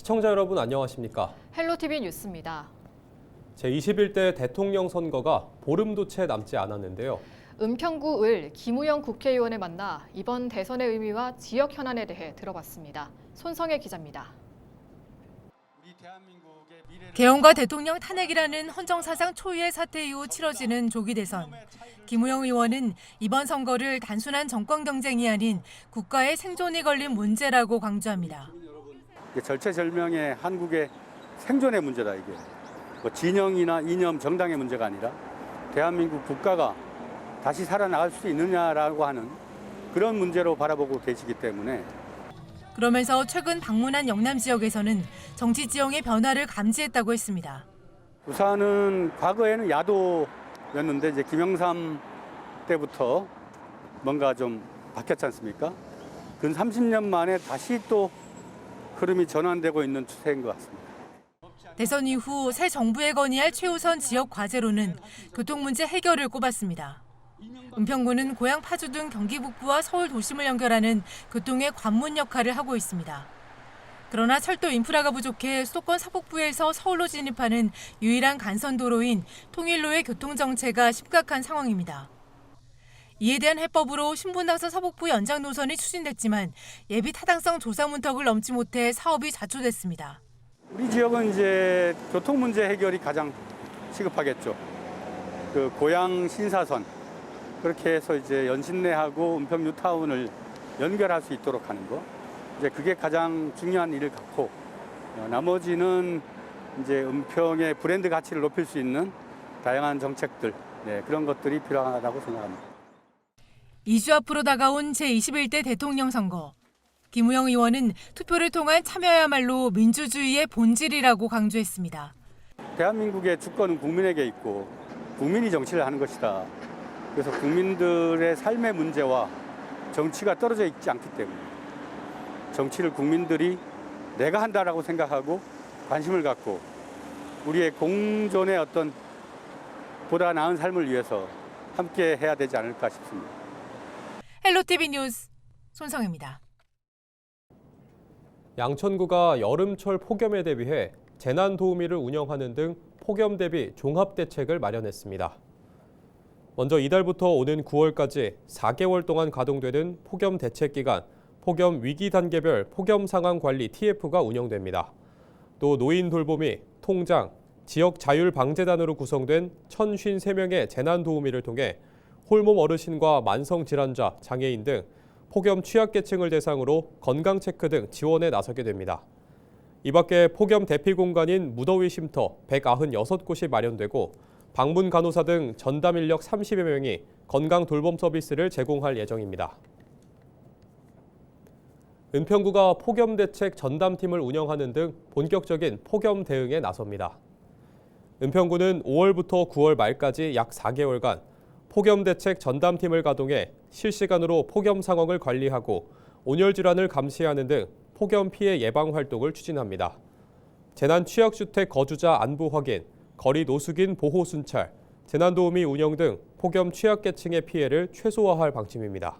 시청자 여러분 안녕하십니까? 헬로티비 뉴스입니다. 제21대 대통령 선거가 보름도 채 남지 않았는데요. 은평구 을 김우영 국회의원을 만나 이번 대선의 의미와 지역 현안에 대해 들어봤습니다. 손성혜 기자입니다. 개헌과 대통령 탄핵이라는 헌정사상 초유의 사태 이후 치러지는 조기 대선. 김우영 의원은 이번 선거를 단순한 정권 경쟁이 아닌 국가의 생존이 걸린 문제라고 강조합니다. 절체절명의 한국의 생존의 문제다 이게. 진영이나 이념, 정당의 문제가 아니라 대한민국 국가가 다시 살아나갈 수 있느냐라고 하는 그런 문제로 바라보고 계시기 때문에. 그러면서 최근 방문한 영남 지역에서는 정치 지형의 변화를 감지했다고 했습니다. 부산은 과거에는 야도였는데 이제 김영삼 때부터 뭔가 좀 바뀌었지 않습니까? 근 30년 만에 다시 또 흐름이 전환되고 있는 추세인 것 같습니다. 대선 이후 새 정부에 건의할 최우선 지역 과제로는 교통 문제 해결을 꼽았습니다. 은평구는 고향 파주 등 경기 북부와 서울 도심을 연결하는 교통의 관문 역할을 하고 있습니다. 그러나 철도 인프라가 부족해 수도권 서북부에서 서울로 진입하는 유일한 간선도로인 통일로의 교통 정체가 심각한 상황입니다. 이에 대한 해법으로 신분당선 서북부 연장 노선이 추진됐지만 예비 타당성 조사 문턱을 넘지 못해 사업이 좌초됐습니다. 우리 지역은 이제 교통 문제 해결이 가장 시급하겠죠. 고양 신사선 그렇게 해서 이제 연신내하고 은평 뉴타운을 연결할 수 있도록 하는 거. 이제 그게 가장 중요한 일을 갖고 나머지는 이제 은평의 브랜드 가치를 높일 수 있는 다양한 정책들 그런 것들이 필요하다고 생각합니다. 2주 앞으로 다가온 제21대 대통령 선거. 김우영 의원은 투표를 통한 참여야말로 민주주의의 본질이라고 강조했습니다. 대한민국의 주권은 국민에게 있고 국민이 정치를 하는 것이다. 그래서 국민들의 삶의 문제와 정치가 떨어져 있지 않기 때문에 정치를 국민들이 내가 한다라고 생각하고 관심을 갖고 우리의 공존의 어떤 보다 나은 삶을 위해서 함께 해야 되지 않을까 싶습니다. 헬로티비 뉴스 손성혜입니다. 양천구가 여름철 폭염에 대비해 재난도우미를 운영하는 등 폭염 대비 종합대책을 마련했습니다. 먼저 이달부터 오는 9월까지 4개월 동안 가동되는 폭염 대책기간, 폭염 위기 단계별 폭염 상황 관리 TF가 운영됩니다. 또 노인 돌보미, 통장, 지역 자율 방재단으로 구성된 1,053명의 재난도우미를 통해 홀몸 어르신과 만성질환자, 장애인 등 폭염 취약계층을 대상으로 건강체크 등 지원에 나서게 됩니다. 이 밖에 폭염 대피 공간인 무더위 쉼터 196곳이 마련되고 방문 간호사 등 전담 인력 30여 명이 건강 돌봄 서비스를 제공할 예정입니다. 은평구가 폭염 대책 전담팀을 운영하는 등 본격적인 폭염 대응에 나섭니다. 은평구는 5월부터 9월 말까지 약 4개월간 폭염 대책 전담팀을 가동해 실시간으로 폭염 상황을 관리하고 온열 질환을 감시하는 등 폭염 피해 예방 활동을 추진합니다. 재난 취약주택 거주자 안부 확인, 거리 노숙인 보호 순찰, 재난도우미 운영 등 폭염 취약계층의 피해를 최소화할 방침입니다.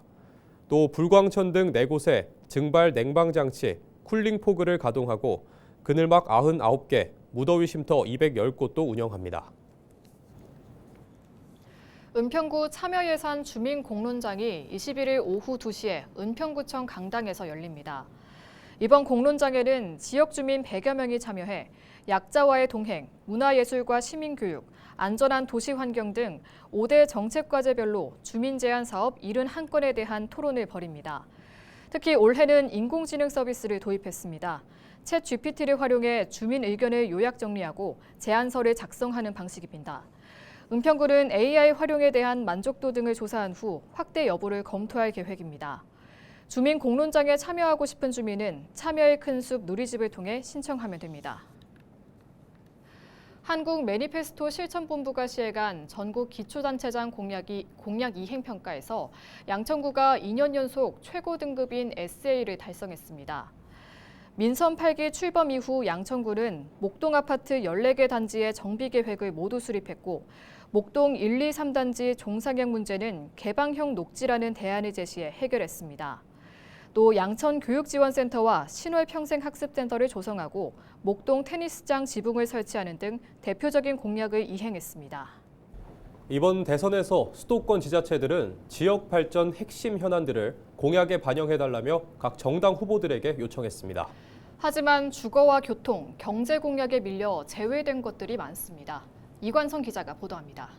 또 불광천 등 4곳에 증발 냉방장치, 쿨링포그를 가동하고 그늘막 99개, 무더위 쉼터 210곳도 운영합니다. 은평구 참여예산 주민공론장이 21일 오후 2시에 은평구청 강당에서 열립니다. 이번 공론장에는 지역 주민 100여 명이 참여해 약자와의 동행, 문화예술과 시민교육, 안전한 도시환경 등 5대 정책과제별로 주민 제안 사업 71건에 대한 토론을 벌입니다. 특히 올해는 인공지능 서비스를 도입했습니다. 챗 GPT를 활용해 주민 의견을 요약 정리하고 제안서를 작성하는 방식입니다. 은평구는 AI 활용에 대한 만족도 등을 조사한 후 확대 여부를 검토할 계획입니다. 주민 공론장에 참여하고 싶은 주민은 참여의 큰 숲 누리집을 통해 신청하면 됩니다. 한국 매니페스토 실천본부가 시행한 전국 기초단체장 공약 이행평가에서 양천구가 2년 연속 최고 등급인 SA를 달성했습니다. 민선 8기 출범 이후 양천구는 목동 아파트 14개 단지의 정비 계획을 모두 수립했고 목동 1, 2, 3단지 종상형 문제는 개방형 녹지라는 대안을 제시해 해결했습니다. 또 양천 교육지원센터와 신월 평생학습센터를 조성하고 목동 테니스장 지붕을 설치하는 등 대표적인 공약을 이행했습니다. 이번 대선에서 수도권 지자체들은 지역 발전 핵심 현안들을 공약에 반영해달라며 각 정당 후보들에게 요청했습니다. 하지만 주거와 교통, 경제 공약에 밀려 제외된 것들이 많습니다. 이관성 기자가 보도합니다.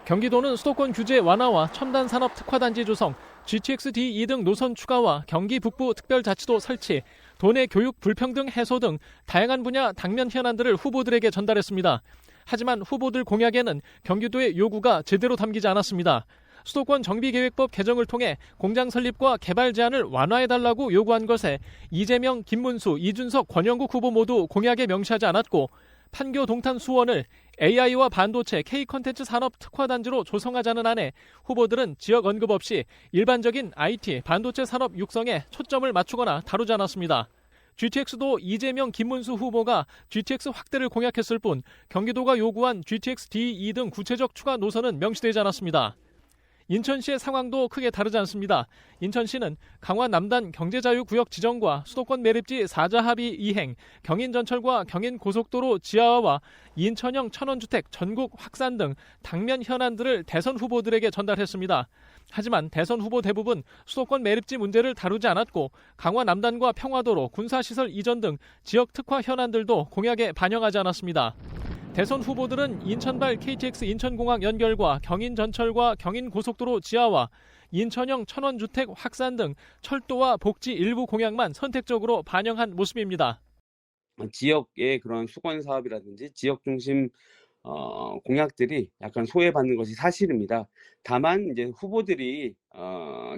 경기도는 수도권 규제 완화와 첨단 산업 특화단지 조성, GTX D2 등 노선 추가와 경기 북부 특별자치도 설치, 도내 교육 불평등 해소 등 다양한 분야 당면 현안들을 후보들에게 전달했습니다. 하지만 후보들 공약에는 경기도의 요구가 제대로 담기지 않았습니다. 수도권 정비계획법 개정을 통해 공장 설립과 개발 제한을 완화해달라고 요구한 것에 이재명, 김문수, 이준석, 권영국 후보 모두 공약에 명시하지 않았고 판교 동탄 수원을 AI와 반도체, K컨텐츠 산업 특화단지로 조성하자는 안에 후보들은 지역 언급 없이 일반적인 IT, 반도체 산업 육성에 초점을 맞추거나 다루지 않았습니다. GTX도 이재명, 김문수 후보가 GTX 확대를 공약했을 뿐 경기도가 요구한 GTX D2 등 구체적 추가 노선은 명시되지 않았습니다. 인천시의 상황도 크게 다르지 않습니다. 인천시는 강화 남단 경제자유구역 지정과 수도권 매립지 4자 합의 이행, 경인전철과 경인고속도로 지하화와 인천형 천원주택 전국 확산 등 당면 현안들을 대선 후보들에게 전달했습니다. 하지만 대선 후보 대부분 수도권 매립지 문제를 다루지 않았고 강화 남단과 평화도로 군사시설 이전 등 지역 특화 현안들도 공약에 반영하지 않았습니다. 대선 후보들은 인천발 KTX 인천공항 연결과 경인전철과 경인고속도로 지하화, 인천형 천원주택 확산 등 철도와 복지 일부 공약만 선택적으로 반영한 모습입니다. 지역의 그런 수건 사업이라든지 지역 중심 공약들이 약간 소외받는 것이 사실입니다. 다만 이제 후보들이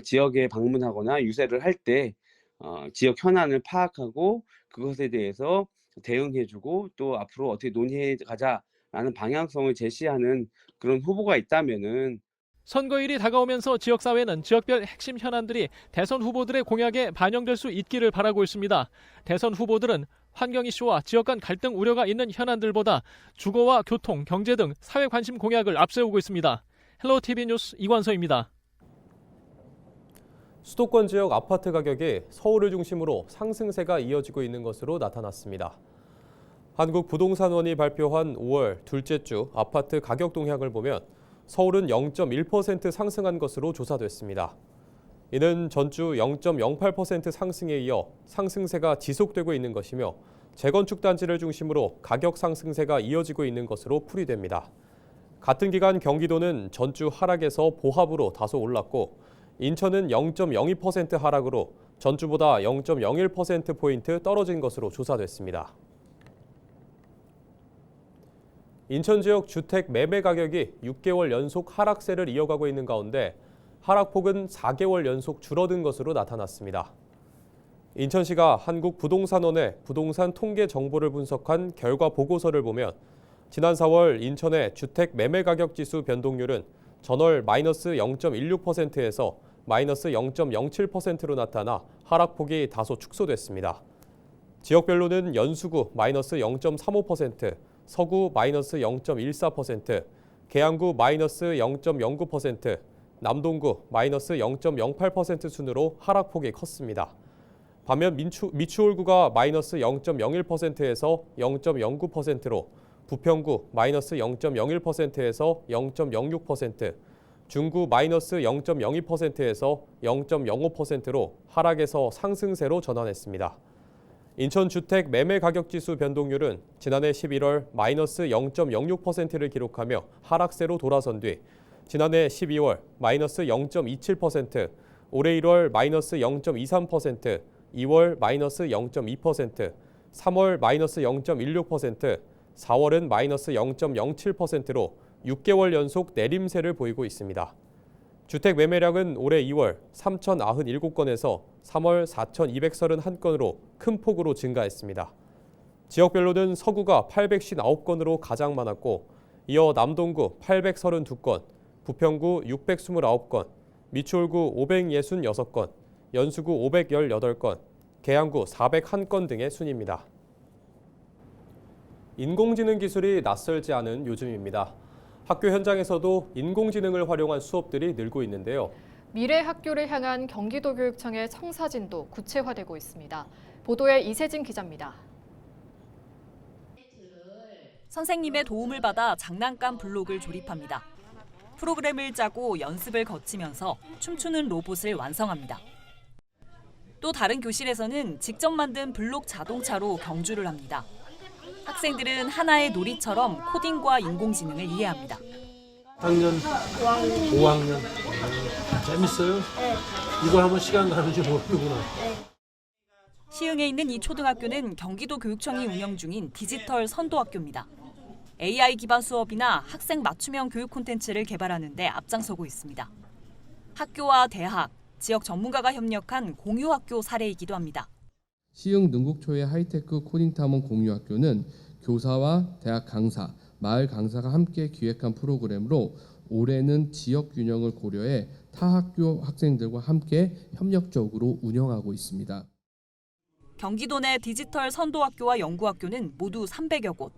지역에 방문하거나 유세를 할 때 지역 현안을 파악하고 그것에 대해서 대응해주고 또 앞으로 어떻게 논의해 가자라는 방향성을 제시하는 그런 후보가 있다면은 선거일이 다가오면서 지역사회는 지역별 핵심 현안들이 대선 후보들의 공약에 반영될 수 있기를 바라고 있습니다. 대선 후보들은 환경 이슈와 지역 간 갈등 우려가 있는 현안들보다 주거와 교통, 경제 등 사회 관심 공약을 앞세우고 있습니다. 헬로티비 뉴스 이관서입니다. 수도권 지역 아파트 가격이 서울을 중심으로 상승세가 이어지고 있는 것으로 나타났습니다. 한국부동산원이 발표한 5월 둘째 주 아파트 가격 동향을 보면 서울은 0.1% 상승한 것으로 조사됐습니다. 이는 전주 0.08% 상승에 이어 상승세가 지속되고 있는 것이며 재건축 단지를 중심으로 가격 상승세가 이어지고 있는 것으로 풀이됩니다. 같은 기간 경기도는 전주 하락에서 보합으로 다소 올랐고 인천은 0.02% 하락으로 전주보다 0.01%포인트 떨어진 것으로 조사됐습니다. 인천 지역 주택 매매 가격이 6개월 연속 하락세를 이어가고 있는 가운데 하락폭은 4개월 연속 줄어든 것으로 나타났습니다. 인천시가 한국부동산원의 부동산 통계 정보를 분석한 결과 보고서를 보면 지난 4월 인천의 주택 매매 가격 지수 변동률은 전월 마이너스 0.16%에서 마이너스 0.07%로 나타나 하락폭이 다소 축소됐습니다. 지역별로는 연수구 마이너스 0.35%, 서구 마이너스 0.14%, 계양구 마이너스 0.09%, 남동구 마이너스 0.08% 순으로 하락폭이 컸습니다. 반면 미추홀구가 마이너스 0.01%에서 0.09%로, 부평구 마이너스 0.01%에서 0.06%, 중구 마이너스 0.02%에서 0.05%로 하락에서 상승세로 전환했습니다. 인천 주택 매매 가격 지수 변동률은 지난해 11월 마이너스 0.06%를 기록하며 하락세로 돌아선 뒤 지난해 12월 마이너스 0.27%, 올해 1월 마이너스 0.23%, 2월 마이너스 0.2%, 3월 마이너스 0.16%, 4월은 마이너스 0.07%로 6개월 연속 내림세를 보이고 있습니다. 주택 매매량은 올해 2월 3,097건에서 3월 4,231건으로 큰 폭으로 증가했습니다. 지역별로는 서구가 859건으로 가장 많았고 이어 남동구 832건, 부평구 629건, 미추홀구 566건, 연수구 518건, 계양구 401건 등의 순입니다. 인공지능 기술이 낯설지 않은 요즘입니다. 학교 현장에서도 인공지능을 활용한 수업들이 늘고 있는데요. 미래 학교를 향한 경기도교육청의 청사진도 구체화되고 있습니다. 보도에 이세진 기자입니다. 선생님의 도움을 받아 장난감 블록을 조립합니다. 프로그램을 짜고 연습을 거치면서 춤추는 로봇을 완성합니다. 또 다른 교실에서는 직접 만든 블록 자동차로 경주를 합니다. 학생들은 하나의 놀이처럼 코딩과 인공지능을 이해합니다. 학년 5학년. 재밌어요? 네. 이걸 하면 시간 가는지 모르는구나. 시흥에 있는 이 초등학교는 경기도 교육청이 운영 중인 디지털 선도학교입니다. AI 기반 수업이나 학생 맞춤형 교육 콘텐츠를 개발하는 데 앞장서고 있습니다. 학교와 대학, 지역 전문가가 협력한 공유학교 사례이기도 합니다. 시흥 능곡초의 하이테크 코딩 탐험 공유학교는 교사와 대학 강사, 마을 강사가 함께 기획한 프로그램으로 올해는 지역 균형을 고려해 타 학교 학생들과 함께 협력적으로 운영하고 있습니다. 경기도 내 디지털 선도학교와 연구학교는 모두 300여 곳.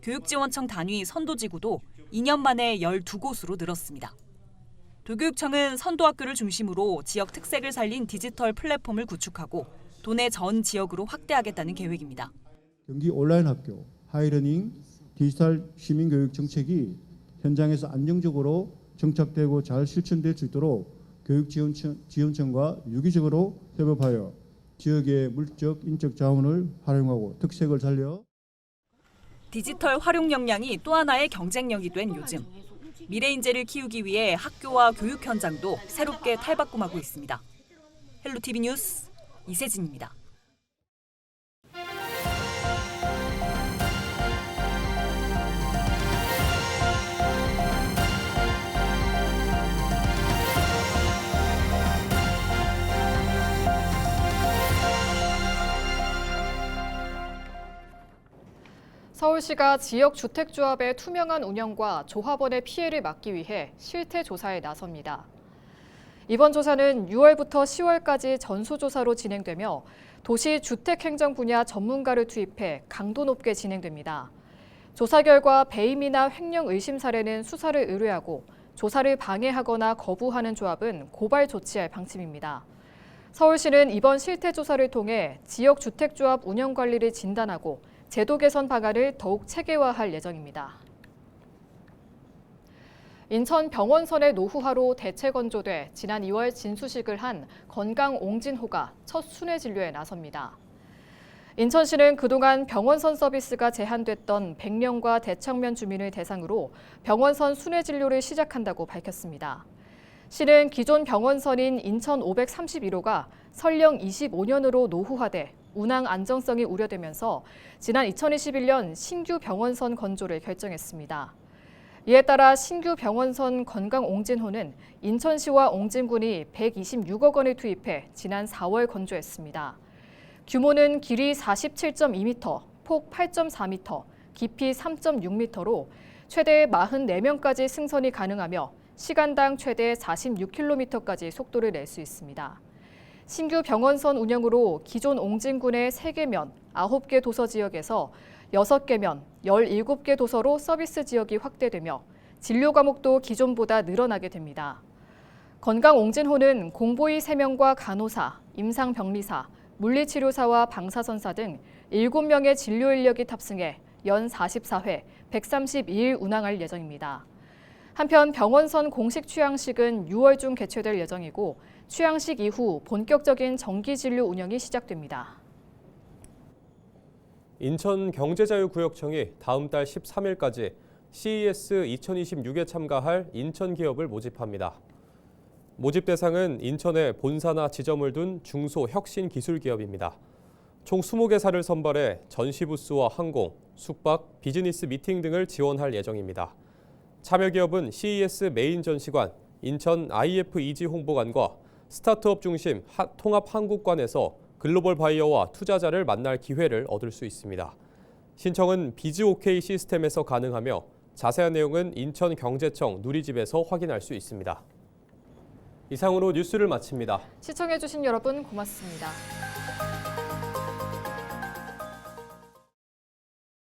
교육지원청 단위 선도지구도 2년 만에 12곳으로 늘었습니다. 도교육청은 선도학교를 중심으로 지역 특색을 살린 디지털 플랫폼을 구축하고 도내 전 지역으로 확대하겠다는 계획입니다. 경기 온라인 학교, 하이러닝, 디지털 시민교육 정책이 현장에서 안정적으로 정착되고 잘 실천될 수 있도록 교육지원청과 유기적으로 협업하여 지역의 물적, 인적 자원을 활용하고 특색을 살려 디지털 활용 역량이 또 하나의 경쟁력이 된 요즘. 미래 인재를 키우기 위해 학교와 교육 현장도 새롭게 탈바꿈하고 있습니다. 헬로티비 뉴스 이세진입니다. 서울시가 지역 주택조합의 투명한 운영과 조합원의 피해를 막기 위해 실태 조사에 나섭니다. 이번 조사는 6월부터 10월까지 전수조사로 진행되며 도시 주택행정 분야 전문가를 투입해 강도 높게 진행됩니다. 조사 결과 배임이나 횡령 의심 사례는 수사를 의뢰하고 조사를 방해하거나 거부하는 조합은 고발 조치할 방침입니다. 서울시는 이번 실태 조사를 통해 지역 주택조합 운영 관리를 진단하고 제도 개선 방안을 더욱 체계화할 예정입니다. 인천 병원선의 노후화로 대체 건조돼 지난 2월 진수식을 한 건강 옹진호가 첫 순회 진료에 나섭니다. 인천시는 그동안 병원선 서비스가 제한됐던 백령과 대청면 주민을 대상으로 병원선 순회 진료를 시작한다고 밝혔습니다. 시는 기존 병원선인 인천 531호가 설령 25년으로 노후화돼 운항 안정성이 우려되면서 지난 2021년 신규 병원선 건조를 결정했습니다. 이에 따라 신규 병원선 건강옹진호는 인천시와 옹진군이 126억 원을 투입해 지난 4월 건조했습니다. 규모는 길이 47.2m, 폭 8.4m, 깊이 3.6m로 최대 44명까지 승선이 가능하며 시간당 최대 46km까지 속도를 낼 수 있습니다. 신규 병원선 운영으로 기존 옹진군의 3개 면, 9개 도서 지역에서 6개 면, 17개 도서로 서비스 지역이 확대되며 진료 과목도 기존보다 늘어나게 됩니다. 건강옹진호는 공보의 3명과 간호사, 임상병리사, 물리치료사와 방사선사 등 7명의 진료 인력이 탑승해 연 44회, 132일 운항할 예정입니다. 한편 병원선 공식 취향식은 6월 중 개최될 예정이고 취향식 이후 본격적인 정기 진료 운영이 시작됩니다. 인천경제자유구역청이 다음 달 13일까지 CES 2026에 참가할 인천 기업을 모집합니다. 모집 대상은 인천에 본사나 지점을 둔 중소혁신 기술 기업입니다. 총 20개사를 선발해 전시 부스와 항공, 숙박, 비즈니스 미팅 등을 지원할 예정입니다. 참여 기업은 CES 메인 전시관, 인천 IF2G 홍보관과 스타트업 중심 통합한국관에서 글로벌 바이어와 투자자를 만날 기회를 얻을 수 있습니다. 신청은 비즈오케이 시스템에서 가능하며 자세한 내용은 인천경제청 누리집에서 확인할 수 있습니다. 이상으로 뉴스를 마칩니다. 시청해주신 여러분 고맙습니다.